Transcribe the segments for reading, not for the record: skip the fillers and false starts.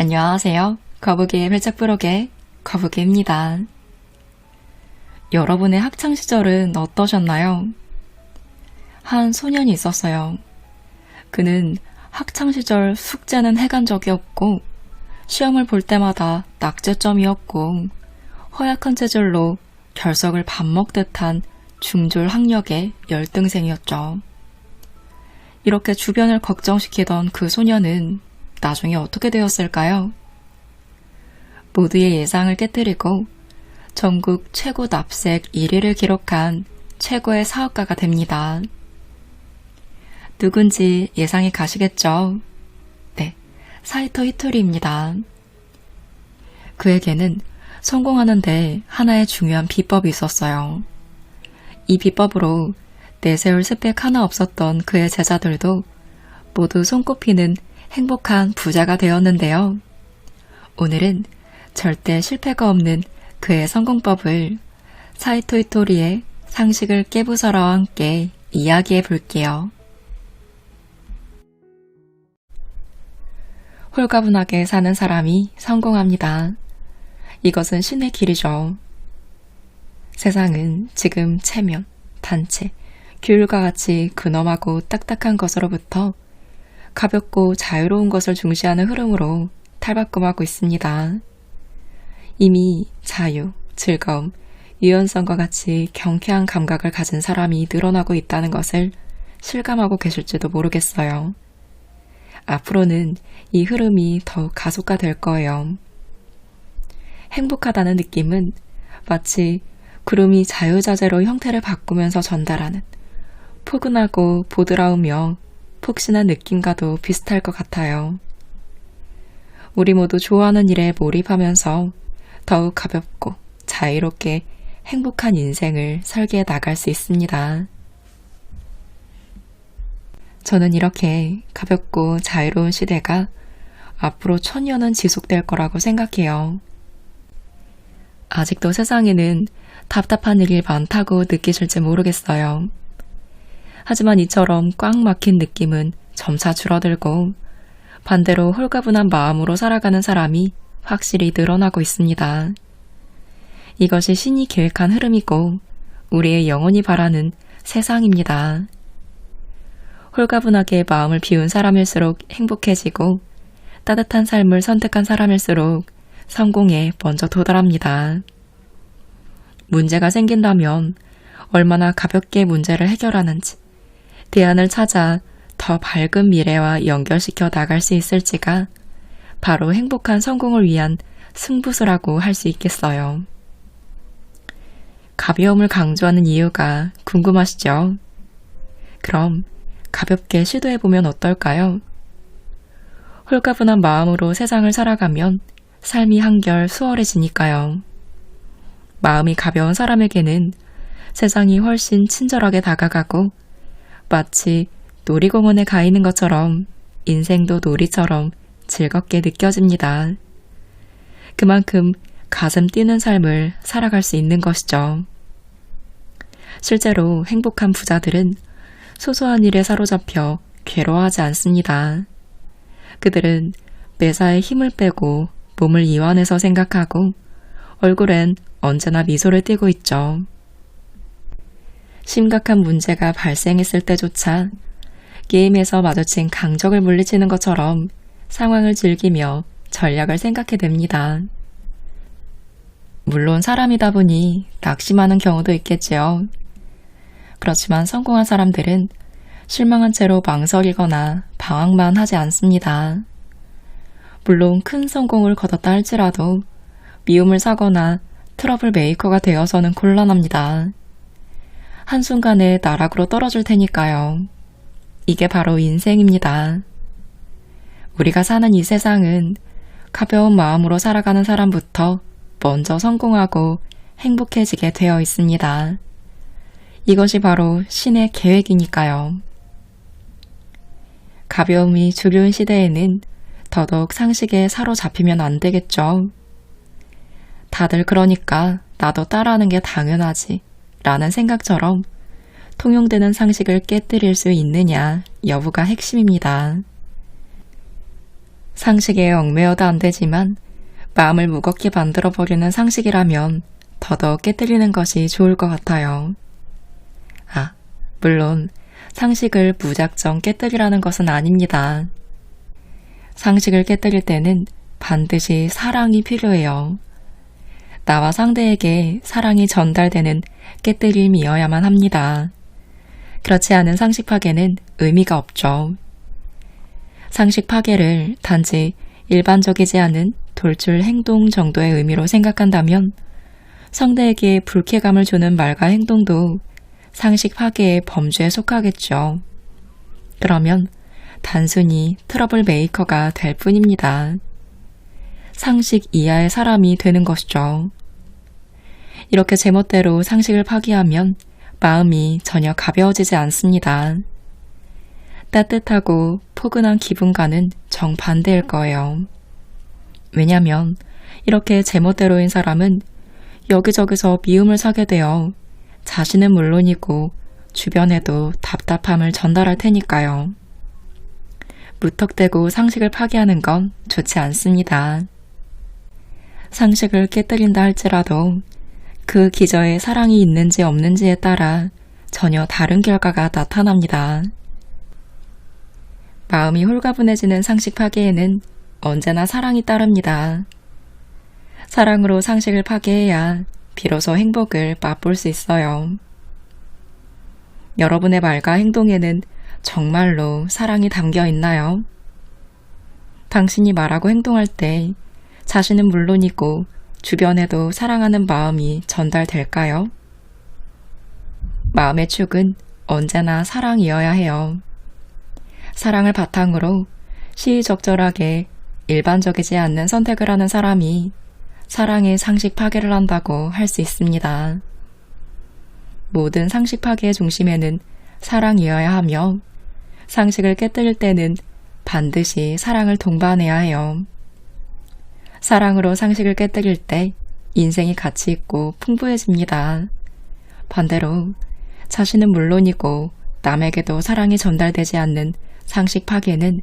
안녕하세요. 거북이의 발작 부록의 거북이입니다. 여러분의 학창시절은 어떠셨나요? 한 소년이 있었어요. 그는 학창시절 숙제는 해간 적이 없고 시험을 볼 때마다 낙제점이었고 허약한 체질로 결석을 밥 먹듯 한 중졸 학력의 열등생이었죠. 이렇게 주변을 걱정시키던 그 소년은 나중에 어떻게 되었을까요? 모두의 예상을 깨뜨리고 전국 최고 납색 1위를 기록한 최고의 사업가가 됩니다. 누군지 예상이 가시겠죠? 네, 사이토 히토리입니다. 그에게는 성공하는데 하나의 중요한 비법이 있었어요. 이 비법으로 내세울 스펙 하나 없었던 그의 제자들도 모두 손꼽히는 행복한 부자가 되었는데요. 오늘은 절대 실패가 없는 그의 성공법을 사이토 히토리의 상식을 깨부숴라와 함께 이야기해 볼게요. 홀가분하게 사는 사람이 성공합니다. 이것은 신의 길이죠. 세상은 지금 체면, 단체, 규율과 같이 근엄하고 딱딱한 것으로부터 가볍고 자유로운 것을 중시하는 흐름으로 탈바꿈하고 있습니다. 이미 자유, 즐거움, 유연성과 같이 경쾌한 감각을 가진 사람이 늘어나고 있다는 것을 실감하고 계실지도 모르겠어요. 앞으로는 이 흐름이 더욱 가속화될 거예요. 행복하다는 느낌은 마치 구름이 자유자재로 형태를 바꾸면서 전달하는 포근하고 보드라우며 폭신한 느낌과도 비슷할 것 같아요. 우리 모두 좋아하는 일에 몰입하면서 더욱 가볍고 자유롭게 행복한 인생을 설계해 나갈 수 있습니다. 저는 이렇게 가볍고 자유로운 시대가 앞으로 1000년은 지속될 거라고 생각해요. 아직도 세상에는 답답한 일이 많다고 느끼실지 모르겠어요. 하지만 이처럼 꽉 막힌 느낌은 점차 줄어들고 반대로 홀가분한 마음으로 살아가는 사람이 확실히 늘어나고 있습니다. 이것이 신이 계획한 흐름이고 우리의 영혼이 바라는 세상입니다. 홀가분하게 마음을 비운 사람일수록 행복해지고 따뜻한 삶을 선택한 사람일수록 성공에 먼저 도달합니다. 문제가 생긴다면 얼마나 가볍게 문제를 해결하는지, 대안을 찾아 더 밝은 미래와 연결시켜 나갈 수 있을지가 바로 행복한 성공을 위한 승부수라고 할 수 있겠어요. 가벼움을 강조하는 이유가 궁금하시죠? 그럼 가볍게 시도해보면 어떨까요? 홀가분한 마음으로 세상을 살아가면 삶이 한결 수월해지니까요. 마음이 가벼운 사람에게는 세상이 훨씬 친절하게 다가가고 마치 놀이공원에 가 있는 것처럼 인생도 놀이처럼 즐겁게 느껴집니다. 그만큼 가슴 뛰는 삶을 살아갈 수 있는 것이죠. 실제로 행복한 부자들은 소소한 일에 사로잡혀 괴로워하지 않습니다. 그들은 매사에 힘을 빼고 몸을 이완해서 생각하고 얼굴엔 언제나 미소를 띠고 있죠. 심각한 문제가 발생했을 때조차 게임에서 마주친 강적을 물리치는 것처럼 상황을 즐기며 전략을 생각해냅니다. 물론 사람이다 보니 낙심하는 경우도 있겠지요. 그렇지만 성공한 사람들은 실망한 채로 망설이거나 방황만 하지 않습니다. 물론 큰 성공을 거뒀다 할지라도 미움을 사거나 트러블 메이커가 되어서는 곤란합니다. 한순간에 나락으로 떨어질 테니까요. 이게 바로 인생입니다. 우리가 사는 이 세상은 가벼운 마음으로 살아가는 사람부터 먼저 성공하고 행복해지게 되어 있습니다. 이것이 바로 신의 계획이니까요. 가벼움이 주류인 시대에는 더더욱 상식에 사로잡히면 안 되겠죠. 다들 그러니까 나도 따라하는 게 당연하지 라는 생각처럼 통용되는 상식을 깨뜨릴 수 있느냐 여부가 핵심입니다. 상식에 얽매여도 안 되지만 마음을 무겁게 만들어버리는 상식이라면 더더욱 깨뜨리는 것이 좋을 것 같아요. 물론 상식을 무작정 깨뜨리라는 것은 아닙니다. 상식을 깨뜨릴 때는 반드시 사랑이 필요해요. 나와 상대에게 사랑이 전달되는 깨뜨림이어야만 합니다. 그렇지 않은 상식 파괴는 의미가 없죠. 상식 파괴를 단지 일반적이지 않은 돌출 행동 정도의 의미로 생각한다면 상대에게 불쾌감을 주는 말과 행동도 상식 파괴의 범주에 속하겠죠. 그러면 단순히 트러블 메이커가 될 뿐입니다. 상식 이하의 사람이 되는 것이죠. 이렇게 제멋대로 상식을 파기하면 마음이 전혀 가벼워지지 않습니다. 따뜻하고 포근한 기분과는 정반대일 거예요. 왜냐면 이렇게 제멋대로인 사람은 여기저기서 미움을 사게 되어 자신은 물론이고 주변에도 답답함을 전달할 테니까요. 무턱대고 상식을 파기하는 건 좋지 않습니다. 상식을 깨뜨린다 할지라도 그 기저에 사랑이 있는지 없는지에 따라 전혀 다른 결과가 나타납니다. 마음이 홀가분해지는 상식 파괴에는 언제나 사랑이 따릅니다. 사랑으로 상식을 파괴해야 비로소 행복을 맛볼 수 있어요. 여러분의 말과 행동에는 정말로 사랑이 담겨 있나요? 당신이 말하고 행동할 때 자신은 물론이고 주변에도 사랑하는 마음이 전달될까요? 마음의 축은 언제나 사랑이어야 해요. 사랑을 바탕으로 시의적절하게 일반적이지 않는 선택을 하는 사람이 사랑의 상식 파괴를 한다고 할 수 있습니다. 모든 상식 파괴의 중심에는 사랑이어야 하며 상식을 깨뜨릴 때는 반드시 사랑을 동반해야 해요. 사랑으로 상식을 깨뜨릴 때 인생이 가치 있고 풍부해집니다. 반대로 자신은 물론이고 남에게도 사랑이 전달되지 않는 상식 파괴는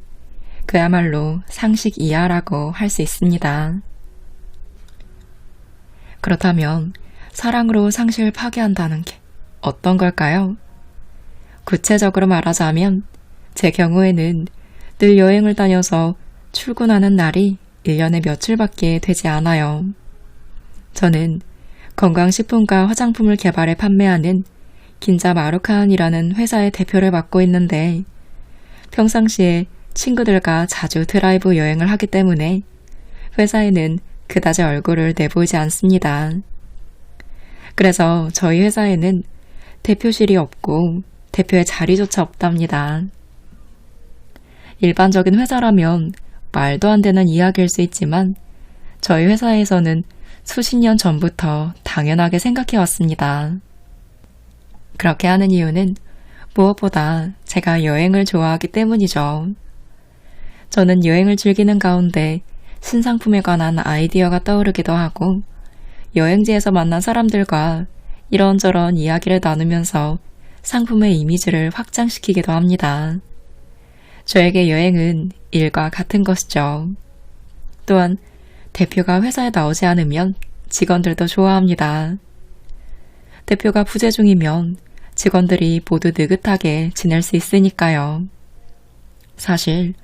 그야말로 상식 이하라고 할 수 있습니다. 그렇다면 사랑으로 상식을 파괴한다는 게 어떤 걸까요? 구체적으로 말하자면 제 경우에는 늘 여행을 다녀서 출근하는 날이 1년에 며칠밖에 되지 않아요. 저는 건강식품과 화장품을 개발해 판매하는 긴자 마루칸이라는 회사의 대표를 맡고 있는데 평상시에 친구들과 자주 드라이브 여행을 하기 때문에 회사에는 그다지 얼굴을 내보이지 않습니다. 그래서 저희 회사에는 대표실이 없고 대표의 자리조차 없답니다. 일반적인 회사라면 말도 안 되는 이야기일 수 있지만 저희 회사에서는 수십 년 전부터 당연하게 생각해 왔습니다. 그렇게 하는 이유는 무엇보다 제가 여행을 좋아하기 때문이죠. 저는 여행을 즐기는 가운데 신상품에 관한 아이디어가 떠오르기도 하고 여행지에서 만난 사람들과 이런저런 이야기를 나누면서 상품의 이미지를 확장시키기도 합니다. 저에게 여행은 일과 같은 것이죠. 또한 대표가 회사에 나오지 않으면 직원들도 좋아합니다. 대표가 부재 중이면 직원들이 모두 느긋하게 지낼 수 있으니까요. 사실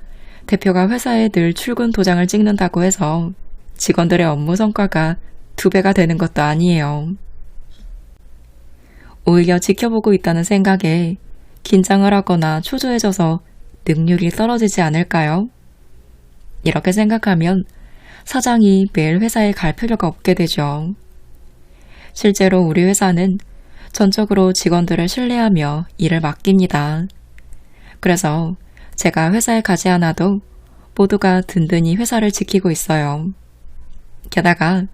대표가 회사에 늘 출근 도장을 찍는다고 해서 직원들의 업무 성과가 2배가 되는 것도 아니에요. 오히려 지켜보고 있다는 생각에 긴장을 하거나 초조해져서 능률이 떨어지지 않을까요? 이렇게 생각하면 사장이 매일 회사에 갈 필요가 없게 되죠. 실제로 우리 회사는 전적으로 직원들을 신뢰하며 일을 맡깁니다. 그래서 제가 회사에 가지 않아도 모두가 든든히 회사를 지키고 있어요. 게다가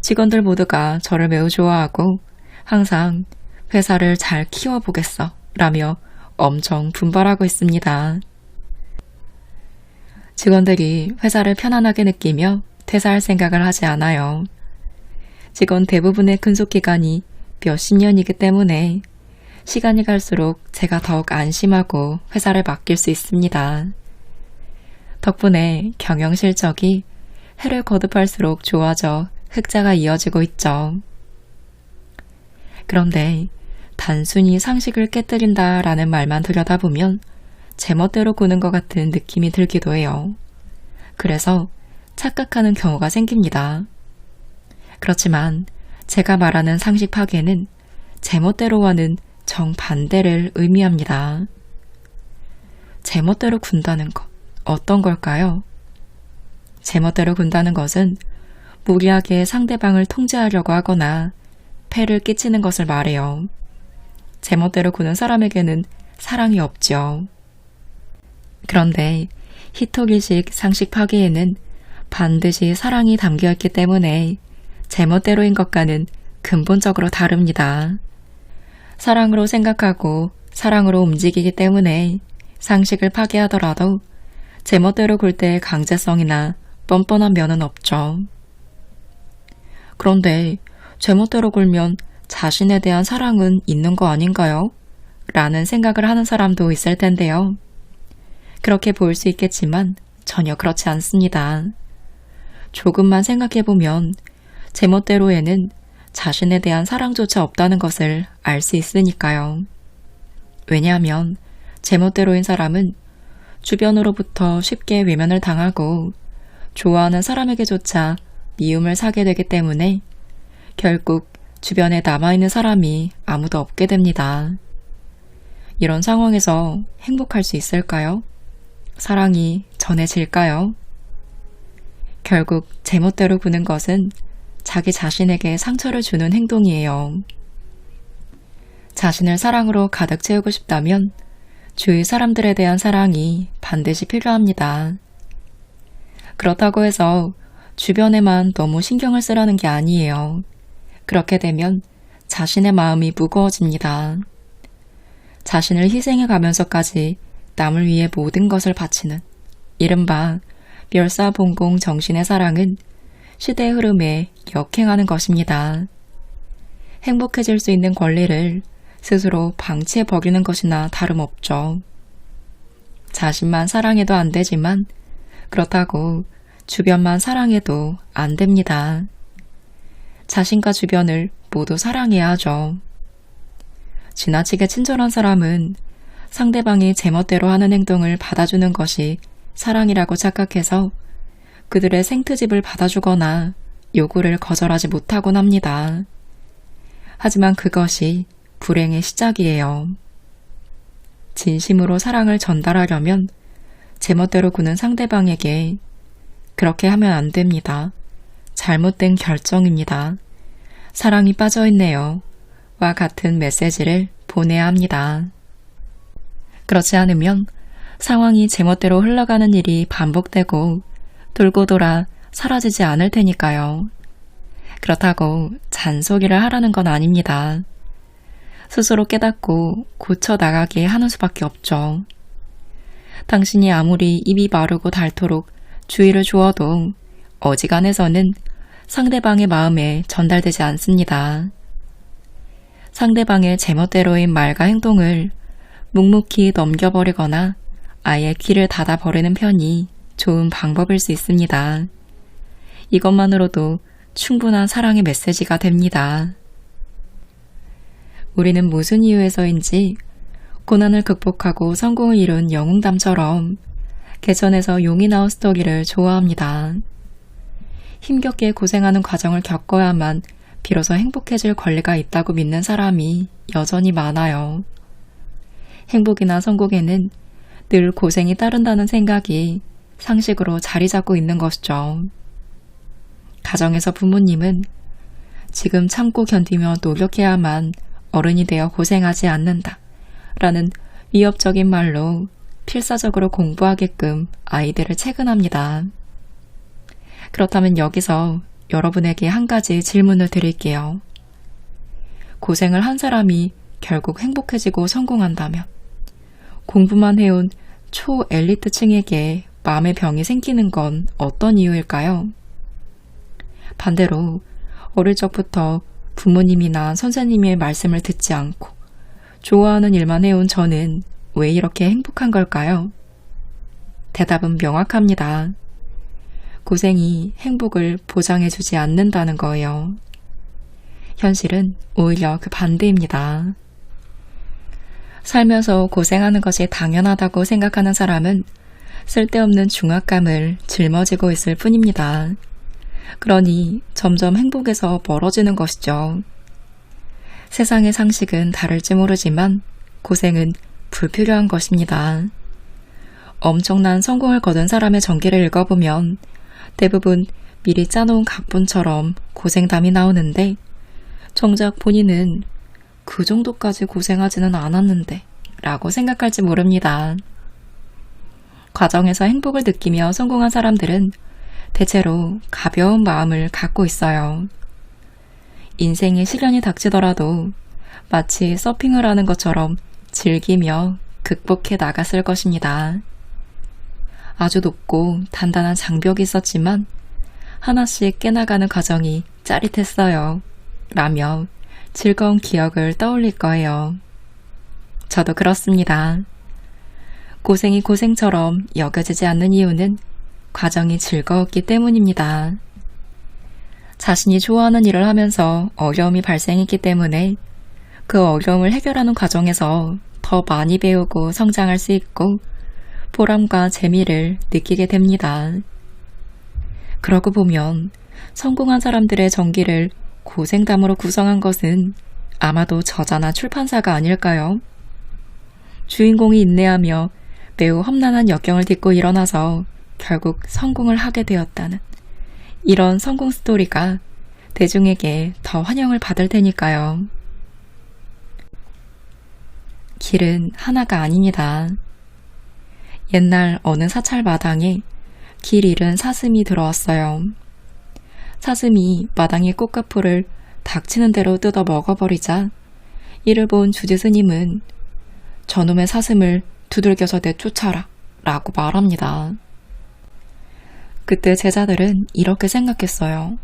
직원들 모두가 저를 매우 좋아하고 항상 회사를 잘 키워보겠어 라며 엄청 분발하고 있습니다. 직원들이 회사를 편안하게 느끼며 퇴사할 생각을 하지 않아요. 직원 대부분의 근속기간이 몇십 년이기 때문에 시간이 갈수록 제가 더욱 안심하고 회사를 맡길 수 있습니다. 덕분에 경영 실적이 해를 거듭할수록 좋아져 흑자가 이어지고 있죠. 그런데 단순히 상식을 깨뜨린다라는 말만 들여다보면 제멋대로 구는 것 같은 느낌이 들기도 해요. 그래서 착각하는 경우가 생깁니다. 그렇지만 제가 말하는 상식 파괴는 제멋대로와는 정반대를 의미합니다. 제멋대로 군다는 것, 어떤 걸까요? 제멋대로 군다는 것은 무리하게 상대방을 통제하려고 하거나 폐를 끼치는 것을 말해요. 제멋대로 구는 사람에게는 사랑이 없죠. 그런데 히토기식 상식 파괴에는 반드시 사랑이 담겨있기 때문에 제멋대로인 것과는 근본적으로 다릅니다. 사랑으로 생각하고 사랑으로 움직이기 때문에 상식을 파괴하더라도 제멋대로 굴 때의 강제성이나 뻔뻔한 면은 없죠. 그런데 제멋대로 굴면 자신에 대한 사랑은 있는 거 아닌가요? 라는 생각을 하는 사람도 있을 텐데요. 그렇게 보일 수 있겠지만 전혀 그렇지 않습니다. 조금만 생각해보면 제멋대로에는 자신에 대한 사랑조차 없다는 것을 알 수 있으니까요. 왜냐하면 제멋대로인 사람은 주변으로부터 쉽게 외면을 당하고 좋아하는 사람에게조차 미움을 사게 되기 때문에 결국 주변에 남아있는 사람이 아무도 없게 됩니다. 이런 상황에서 행복할 수 있을까요? 사랑이 전해질까요? 결국 제멋대로 구는 것은 자기 자신에게 상처를 주는 행동이에요. 자신을 사랑으로 가득 채우고 싶다면 주위 사람들에 대한 사랑이 반드시 필요합니다. 그렇다고 해서 주변에만 너무 신경을 쓰라는 게 아니에요. 그렇게 되면 자신의 마음이 무거워집니다. 자신을 희생해 가면서까지 남을 위해 모든 것을 바치는 이른바 멸사봉공 정신의 사랑은 시대의 흐름에 역행하는 것입니다. 행복해질 수 있는 권리를 스스로 방치해 버리는 것이나 다름없죠. 자신만 사랑해도 안 되지만 그렇다고 주변만 사랑해도 안 됩니다. 자신과 주변을 모두 사랑해야 하죠. 지나치게 친절한 사람은 상대방이 제멋대로 하는 행동을 받아주는 것이 사랑이라고 착각해서 그들의 생트집을 받아주거나 요구를 거절하지 못하곤 합니다. 하지만 그것이 불행의 시작이에요. 진심으로 사랑을 전달하려면 제멋대로 구는 상대방에게 그렇게 하면 안 됩니다. 잘못된 결정입니다. 사랑이 빠져있네요. 와 같은 메시지를 보내야 합니다. 그렇지 않으면 상황이 제멋대로 흘러가는 일이 반복되고 돌고 돌아 사라지지 않을 테니까요. 그렇다고 잔소리를 하라는 건 아닙니다. 스스로 깨닫고 고쳐나가게 하는 수밖에 없죠. 당신이 아무리 입이 마르고 닳도록 주의를 주어도 어지간해서는 상대방의 마음에 전달되지 않습니다. 상대방의 제멋대로인 말과 행동을 묵묵히 넘겨버리거나 아예 귀를 닫아버리는 편이 좋은 방법일 수 있습니다. 이것만으로도 충분한 사랑의 메시지가 됩니다. 우리는 무슨 이유에서인지 고난을 극복하고 성공을 이룬 영웅담처럼 개천에서 용이 나온 스토리를 좋아합니다. 힘겹게 고생하는 과정을 겪어야만 비로소 행복해질 권리가 있다고 믿는 사람이 여전히 많아요. 행복이나 성공에는 늘 고생이 따른다는 생각이 상식으로 자리 잡고 있는 것이죠. 가정에서 부모님은 지금 참고 견디며 노력해야만 어른이 되어 고생하지 않는다 라는 위협적인 말로 필사적으로 공부하게끔 아이들을 체근합니다. 그렇다면 여기서 여러분에게 한 가지 질문을 드릴게요. 고생을 한 사람이 결국 행복해지고 성공한다면 공부만 해온 초엘리트층에게 마음의 병이 생기는 건 어떤 이유일까요? 반대로 어릴 적부터 부모님이나 선생님의 말씀을 듣지 않고 좋아하는 일만 해온 저는 왜 이렇게 행복한 걸까요? 대답은 명확합니다. 고생이 행복을 보장해주지 않는다는 거예요. 현실은 오히려 그 반대입니다. 살면서 고생하는 것이 당연하다고 생각하는 사람은 쓸데없는 중압감을 짊어지고 있을 뿐입니다. 그러니 점점 행복에서 멀어지는 것이죠. 세상의 상식은 다를지 모르지만 고생은 불필요한 것입니다. 엄청난 성공을 거둔 사람의 전기를 읽어보면 대부분 미리 짜놓은 각본처럼 고생담이 나오는데 정작 본인은 그 정도까지 고생하지는 않았는데 라고 생각할지 모릅니다. 과정에서 행복을 느끼며 성공한 사람들은 대체로 가벼운 마음을 갖고 있어요. 인생의 시련이 닥치더라도 마치 서핑을 하는 것처럼 즐기며 극복해 나갔을 것입니다. 아주 높고 단단한 장벽이 있었지만 하나씩 깨나가는 과정이 짜릿했어요. 라며 즐거운 기억을 떠올릴 거예요. 저도 그렇습니다. 고생이 고생처럼 여겨지지 않는 이유는 과정이 즐거웠기 때문입니다. 자신이 좋아하는 일을 하면서 어려움이 발생했기 때문에 그 어려움을 해결하는 과정에서 더 많이 배우고 성장할 수 있고 보람과 재미를 느끼게 됩니다. 그러고 보면 성공한 사람들의 전기를 고생담으로 구성한 것은 아마도 저자나 출판사가 아닐까요? 주인공이 인내하며 매우 험난한 역경을 딛고 일어나서 결국 성공을 하게 되었다는 이런 성공 스토리가 대중에게 더 환영을 받을 테니까요. 길은 하나가 아닙니다. 옛날 어느 사찰 마당에 길 잃은 사슴이 들어왔어요. 사슴이 마당의 꽃가풀을 닥치는 대로 뜯어 먹어버리자 이를 본 주지 스님은 저놈의 사슴을 두들겨서 내쫓아라 라고 말합니다. 그때 제자들은 이렇게 생각했어요.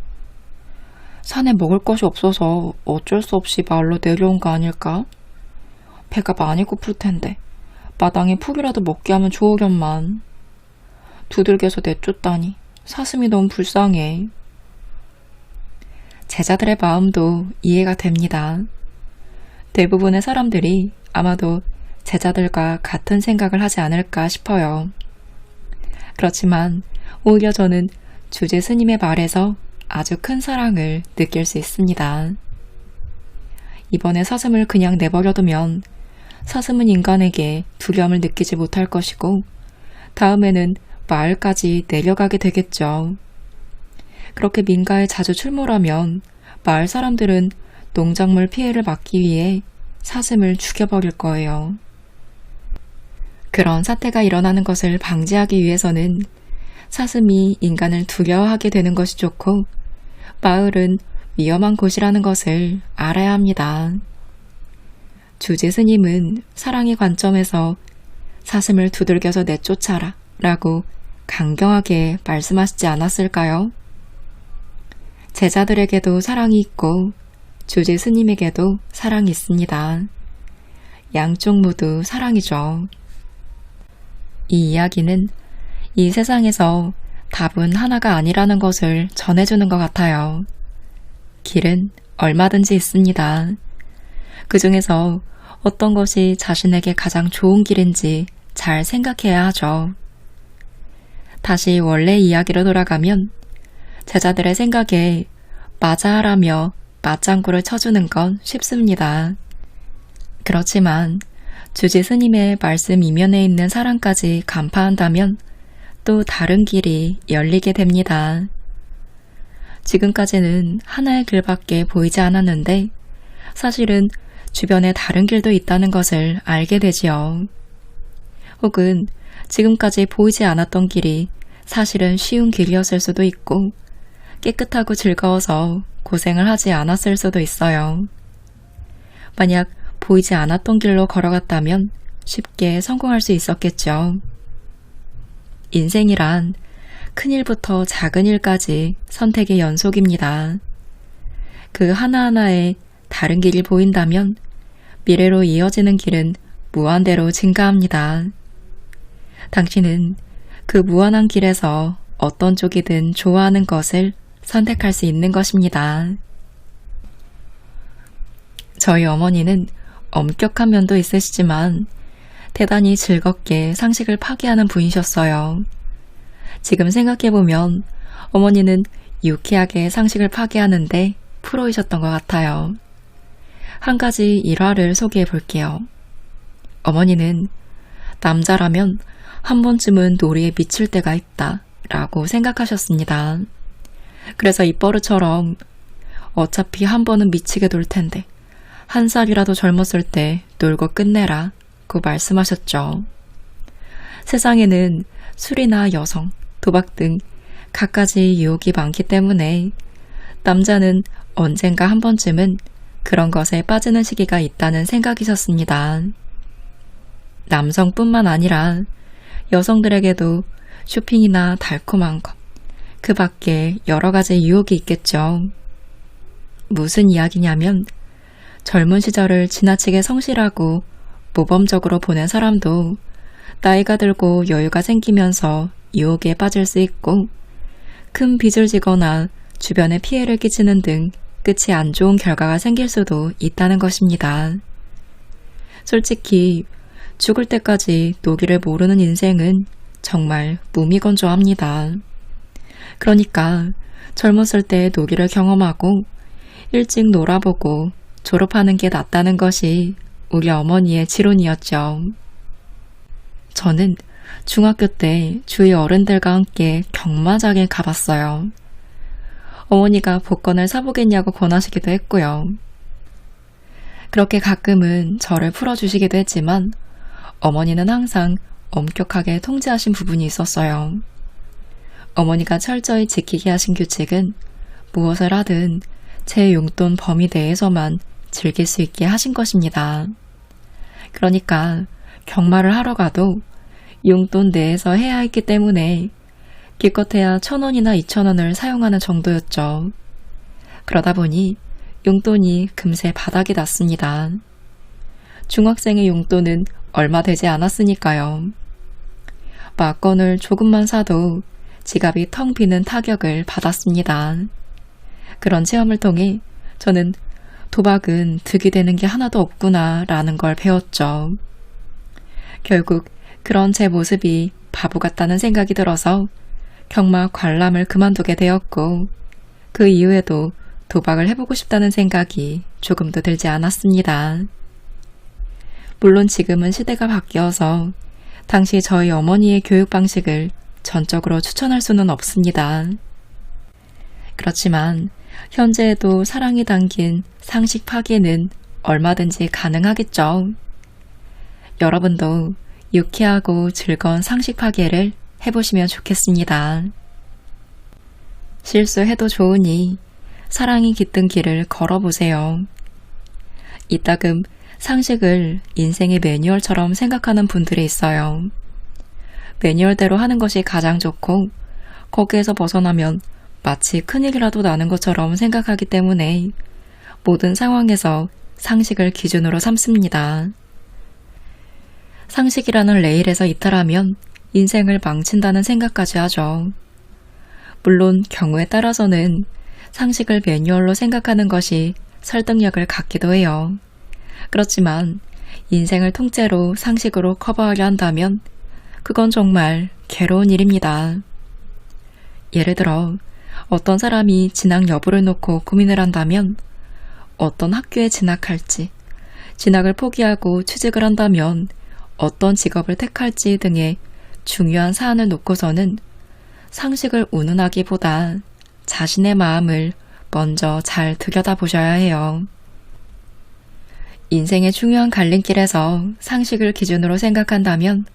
산에 먹을 것이 없어서 어쩔 수 없이 말로 내려온 거 아닐까? 배가 많이 고플 텐데 마당에 푹이라도 먹게 하면 좋으련만. 두들겨서 내쫓다니 사슴이 너무 불쌍해. 제자들의 마음도 이해가 됩니다. 대부분의 사람들이 아마도 제자들과 같은 생각을 하지 않을까 싶어요. 그렇지만 오히려 저는 주제 스님의 말에서 아주 큰 사랑을 느낄 수 있습니다. 이번에 사슴을 그냥 내버려두면 사슴은 인간에게 두려움을 느끼지 못할 것이고 다음에는 마을까지 내려가게 되겠죠. 그렇게 민가에 자주 출몰하면 마을 사람들은 농작물 피해를 막기 위해 사슴을 죽여버릴 거예요. 그런 사태가 일어나는 것을 방지하기 위해서는 사슴이 인간을 두려워하게 되는 것이 좋고 마을은 위험한 곳이라는 것을 알아야 합니다. 주제 스님은 사랑의 관점에서 사슴을 두들겨서 내쫓아라 라고 강경하게 말씀하시지 않았을까요? 제자들에게도 사랑이 있고 주제 스님에게도 사랑이 있습니다. 양쪽 모두 사랑이죠. 이 이야기는 이 세상에서 답은 하나가 아니라는 것을 전해주는 것 같아요. 길은 얼마든지 있습니다. 그 중에서 어떤 것이 자신에게 가장 좋은 길인지 잘 생각해야 하죠. 다시 원래 이야기로 돌아가면 제자들의 생각에 맞아 하라며 맞장구를 쳐주는 건 쉽습니다. 그렇지만 주지 스님의 말씀 이면에 있는 사랑까지 간파한다면 또 다른 길이 열리게 됩니다. 지금까지는 하나의 길밖에 보이지 않았는데 사실은 주변에 다른 길도 있다는 것을 알게 되지요. 혹은 지금까지 보이지 않았던 길이 사실은 쉬운 길이었을 수도 있고 깨끗하고 즐거워서 고생을 하지 않았을 수도 있어요. 만약 보이지 않았던 길로 걸어갔다면 쉽게 성공할 수 있었겠죠. 인생이란 큰 일부터 작은 일까지 선택의 연속입니다. 그 하나하나에 다른 길이 보인다면 미래로 이어지는 길은 무한대로 증가합니다. 당신은 그 무한한 길에서 어떤 쪽이든 좋아하는 것을 선택할 수 있는 것입니다. 저희 어머니는 엄격한 면도 있으시지만 대단히 즐겁게 상식을 파괴하는 분이셨어요. 지금 생각해보면 어머니는 유쾌하게 상식을 파괴하는데 프로이셨던 것 같아요. 한 가지 일화를 소개해 볼게요. 어머니는 남자라면 한 번쯤은 놀이에 미칠 때가 있다 라고 생각하셨습니다. 그래서 입버릇처럼 어차피 한 번은 미치게 놀 텐데 한 살이라도 젊었을 때 놀고 끝내라 고 말씀하셨죠. 세상에는 술이나 여성, 도박 등 갖가지 유혹이 많기 때문에 남자는 언젠가 한 번쯤은 그런 것에 빠지는 시기가 있다는 생각이셨습니다. 남성뿐만 아니라 여성들에게도 쇼핑이나 달콤한 것, 그 밖에 여러 가지 유혹이 있겠죠. 무슨 이야기냐면 젊은 시절을 지나치게 성실하고 모범적으로 보낸 사람도 나이가 들고 여유가 생기면서 유혹에 빠질 수 있고 큰 빚을 지거나 주변에 피해를 끼치는 등 끝이 안 좋은 결과가 생길 수도 있다는 것입니다. 솔직히 죽을 때까지 노기를 모르는 인생은 정말 무미건조합니다. 그러니까 젊었을 때 노기를 경험하고 일찍 놀아보고 졸업하는 게 낫다는 것이 우리 어머니의 지론이었죠. 저는 중학교 때 주위 어른들과 함께 경마장에 가봤어요. 어머니가 복권을 사보겠냐고 권하시기도 했고요. 그렇게 가끔은 저를 풀어주시기도 했지만 어머니는 항상 엄격하게 통제하신 부분이 있었어요. 어머니가 철저히 지키게 하신 규칙은 무엇을 하든 제 용돈 범위 내에서만 즐길 수 있게 하신 것입니다. 그러니까 경마를 하러 가도 용돈 내에서 해야 했기 때문에 기껏해야 1,000원이나 2,000원을 사용하는 정도였죠. 그러다 보니 용돈이 금세 바닥이 났습니다. 중학생의 용돈은 얼마 되지 않았으니까요. 막건을 조금만 사도 지갑이 텅 비는 타격을 받았습니다. 그런 체험을 통해 저는 도박은 득이 되는 게 하나도 없구나 라는 걸 배웠죠. 결국 그런 제 모습이 바보 같다는 생각이 들어서 경마 관람을 그만두게 되었고 그 이후에도 도박을 해보고 싶다는 생각이 조금도 들지 않았습니다. 물론 지금은 시대가 바뀌어서 당시 저희 어머니의 교육 방식을 전적으로 추천할 수는 없습니다. 그렇지만 현재에도 사랑이 담긴 상식 파괴는 얼마든지 가능하겠죠. 여러분도 유쾌하고 즐거운 상식 파괴를 해보시면 좋겠습니다. 실수해도 좋으니 사랑이 깃든 길을 걸어보세요. 이따금 상식을 인생의 매뉴얼처럼 생각하는 분들이 있어요. 매뉴얼대로 하는 것이 가장 좋고 거기에서 벗어나면 마치 큰일이라도 나는 것처럼 생각하기 때문에 모든 상황에서 상식을 기준으로 삼습니다. 상식이라는 레일에서 이탈하면 인생을 망친다는 생각까지 하죠. 물론 경우에 따라서는 상식을 매뉴얼로 생각하는 것이 설득력을 갖기도 해요. 그렇지만 인생을 통째로 상식으로 커버하려 한다면 그건 정말 괴로운 일입니다. 예를 들어 어떤 사람이 진학 여부를 놓고 고민을 한다면 어떤 학교에 진학할지, 진학을 포기하고 취직을 한다면 어떤 직업을 택할지 등의 중요한 사안을 놓고서는 상식을 운운하기보다 자신의 마음을 먼저 잘 들여다보셔야 해요. 인생의 중요한 갈림길에서 상식을 기준으로 생각한다면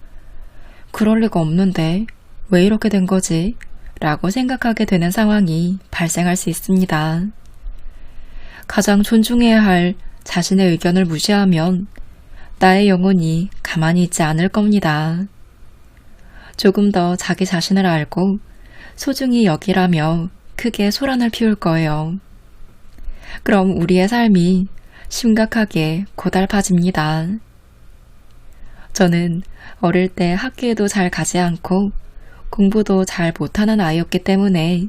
그럴 리가 없는데 왜 이렇게 된 거지? 라고 생각하게 되는 상황이 발생할 수 있습니다. 가장 존중해야 할 자신의 의견을 무시하면 나의 영혼이 가만히 있지 않을 겁니다. 조금 더 자기 자신을 알고 소중히 여기라며 크게 소란을 피울 거예요. 그럼 우리의 삶이 심각하게 고달파집니다. 저는 어릴 때 학교에도 잘 가지 않고 공부도 잘 못하는 아이였기 때문에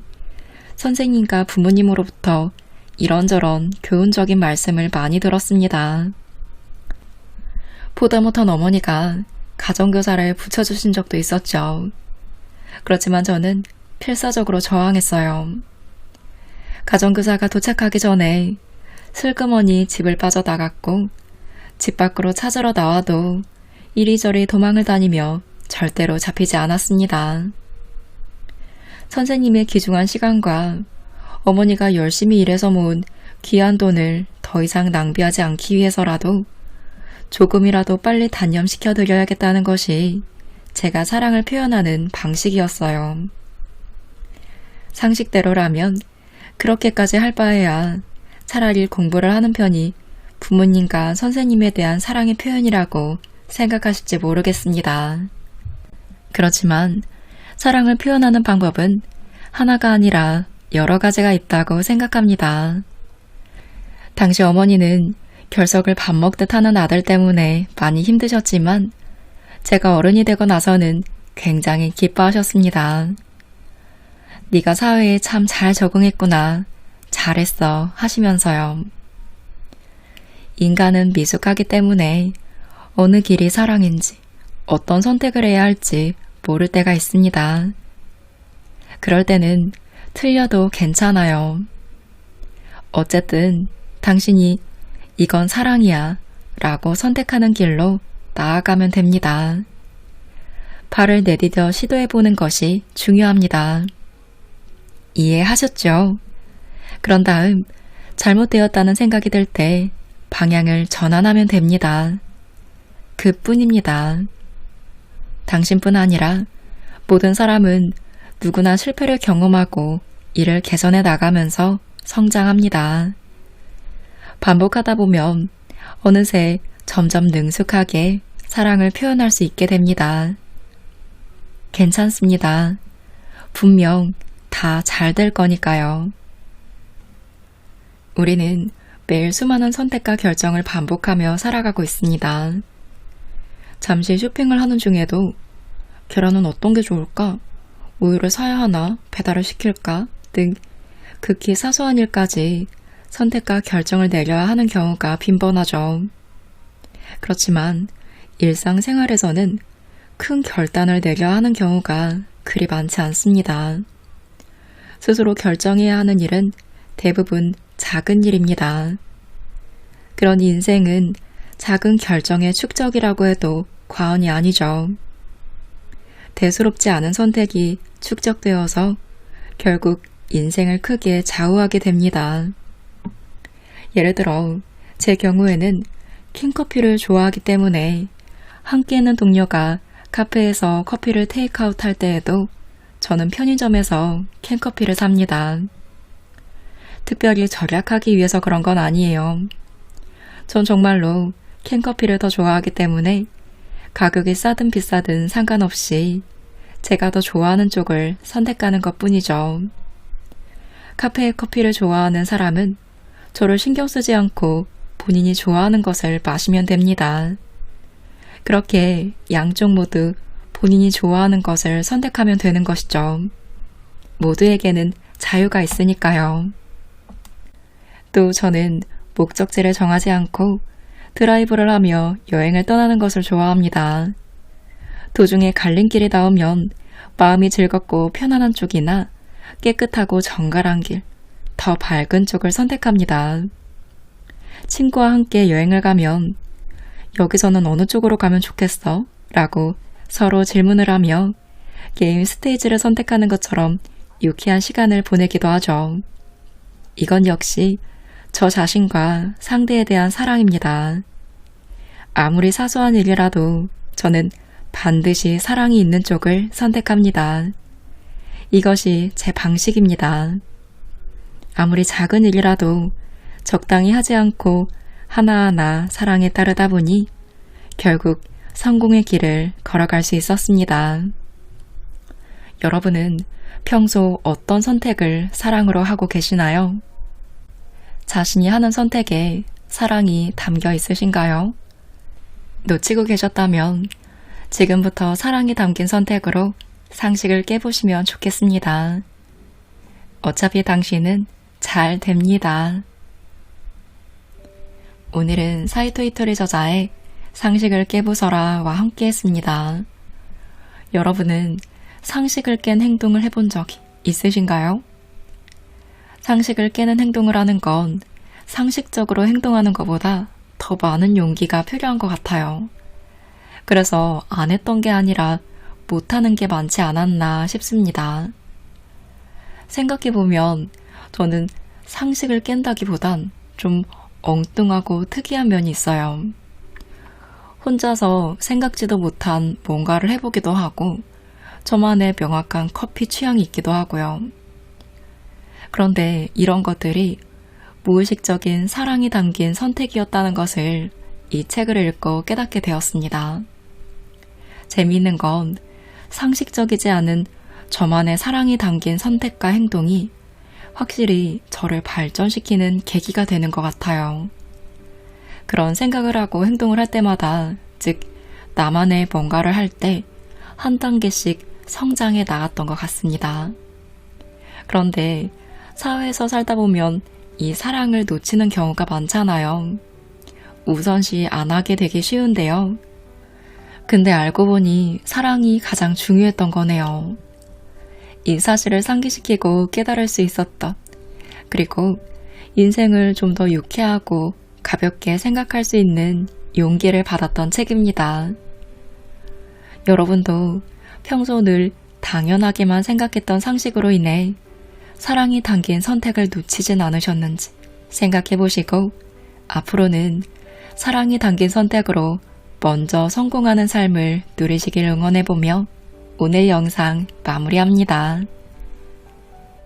선생님과 부모님으로부터 이런저런 교훈적인 말씀을 많이 들었습니다. 보다 못한 어머니가 가정교사를 붙여주신 적도 있었죠. 그렇지만 저는 필사적으로 저항했어요. 가정교사가 도착하기 전에 슬그머니 집을 빠져나갔고 집 밖으로 찾으러 나와도 이리저리 도망을 다니며 절대로 잡히지 않았습니다. 선생님의 귀중한 시간과 어머니가 열심히 일해서 모은 귀한 돈을 더 이상 낭비하지 않기 위해서라도 조금이라도 빨리 단념시켜 드려야겠다는 것이 제가 사랑을 표현하는 방식이었어요. 상식대로라면 그렇게까지 할 바에야 차라리 공부를 하는 편이 부모님과 선생님에 대한 사랑의 표현이라고 생각하실지 모르겠습니다. 그렇지만 사랑을 표현하는 방법은 하나가 아니라 여러 가지가 있다고 생각합니다. 당시 어머니는 결석을 밥 먹듯 하는 아들 때문에 많이 힘드셨지만 제가 어른이 되고 나서는 굉장히 기뻐하셨습니다. 네가 사회에 참 잘 적응했구나. 잘했어 하시면서요. 인간은 미숙하기 때문에 어느 길이 사랑인지 어떤 선택을 해야 할지 모를 때가 있습니다. 그럴 때는 틀려도 괜찮아요. 어쨌든 당신이 이건 사랑이야 라고 선택하는 길로 나아가면 됩니다. 발을 내디뎌 시도해보는 것이 중요합니다. 이해하셨죠? 그런 다음 잘못되었다는 생각이 들 때 방향을 전환하면 됩니다. 그뿐입니다. 당신뿐 아니라 모든 사람은 누구나 실패를 경험하고 이를 개선해 나가면서 성장합니다. 반복하다 보면 어느새 점점 능숙하게 사랑을 표현할 수 있게 됩니다. 괜찮습니다. 분명 다 잘 될 거니까요. 우리는 매일 수많은 선택과 결정을 반복하며 살아가고 있습니다. 잠시 쇼핑을 하는 중에도 계란은 어떤 게 좋을까? 우유를 사야 하나? 배달을 시킬까? 등 극히 사소한 일까지 선택과 결정을 내려야 하는 경우가 빈번하죠. 그렇지만 일상생활에서는 큰 결단을 내려야 하는 경우가 그리 많지 않습니다. 스스로 결정해야 하는 일은 대부분 작은 일입니다. 그러니 인생은 작은 결정의 축적이라고 해도 과언이 아니죠. 대수롭지 않은 선택이 축적되어서 결국 인생을 크게 좌우하게 됩니다. 예를 들어 제 경우에는 캔커피를 좋아하기 때문에 함께 있는 동료가 카페에서 커피를 테이크아웃 할 때에도 저는 편의점에서 캔커피를 삽니다. 특별히 절약하기 위해서 그런 건 아니에요. 전 정말로 캔커피를 더 좋아하기 때문에 가격이 싸든 비싸든 상관없이 제가 더 좋아하는 쪽을 선택하는 것 뿐이죠. 카페에 커피를 좋아하는 사람은 저를 신경 쓰지 않고 본인이 좋아하는 것을 마시면 됩니다. 그렇게 양쪽 모두 본인이 좋아하는 것을 선택하면 되는 것이죠. 모두에게는 자유가 있으니까요. 또 저는 목적지를 정하지 않고 드라이브를 하며 여행을 떠나는 것을 좋아합니다. 도중에 갈림길이 나오면 마음이 즐겁고 편안한 쪽이나 깨끗하고 정갈한 길, 더 밝은 쪽을 선택합니다. 친구와 함께 여행을 가면 여기서는 어느 쪽으로 가면 좋겠어? 라고 서로 질문을 하며 게임 스테이지를 선택하는 것처럼 유쾌한 시간을 보내기도 하죠. 이건 역시 저 자신과 상대에 대한 사랑입니다. 아무리 사소한 일이라도 저는 반드시 사랑이 있는 쪽을 선택합니다. 이것이 제 방식입니다. 아무리 작은 일이라도 적당히 하지 않고 하나하나 사랑에 따르다 보니 결국 성공의 길을 걸어갈 수 있었습니다. 여러분은 평소 어떤 선택을 사랑으로 하고 계시나요? 자신이 하는 선택에 사랑이 담겨 있으신가요? 놓치고 계셨다면 지금부터 사랑이 담긴 선택으로 상식을 깨보시면 좋겠습니다. 어차피 당신은 잘 됩니다. 오늘은 사이토 이토리 저자의 상식을 깨부숴라와 함께 했습니다. 여러분은 상식을 깬 행동을 해본 적이 있으신가요? 상식을 깨는 행동을 하는 건 상식적으로 행동하는 것보다 더 많은 용기가 필요한 것 같아요. 그래서 안 했던 게 아니라 못하는 게 많지 않았나 싶습니다. 생각해보면 저는 상식을 깬다기보단 좀 엉뚱하고 특이한 면이 있어요. 혼자서 생각지도 못한 뭔가를 해보기도 하고 저만의 명확한 커피 취향이 있기도 하고요. 그런데 이런 것들이 무의식적인 사랑이 담긴 선택이었다는 것을 이 책을 읽고 깨닫게 되었습니다. 재미있는 건 상식적이지 않은 저만의 사랑이 담긴 선택과 행동이 확실히 저를 발전시키는 계기가 되는 것 같아요. 그런 생각을 하고 행동을 할 때마다, 즉 나만의 뭔가를 할 때 한 단계씩 성장해 나갔던 것 같습니다. 그런데 사회에서 살다 보면 이 사랑을 놓치는 경우가 많잖아요. 우선시 안 하게 되기 쉬운데요. 근데 알고 보니 사랑이 가장 중요했던 거네요. 이 사실을 상기시키고 깨달을 수 있었던, 그리고 인생을 좀 더 유쾌하고 가볍게 생각할 수 있는 용기를 받았던 책입니다. 여러분도 평소 늘 당연하게만 생각했던 상식으로 인해 사랑이 담긴 선택을 놓치진 않으셨는지 생각해 보시고 앞으로는 사랑이 담긴 선택으로 먼저 성공하는 삶을 누리시길 응원해보며 오늘 영상 마무리합니다.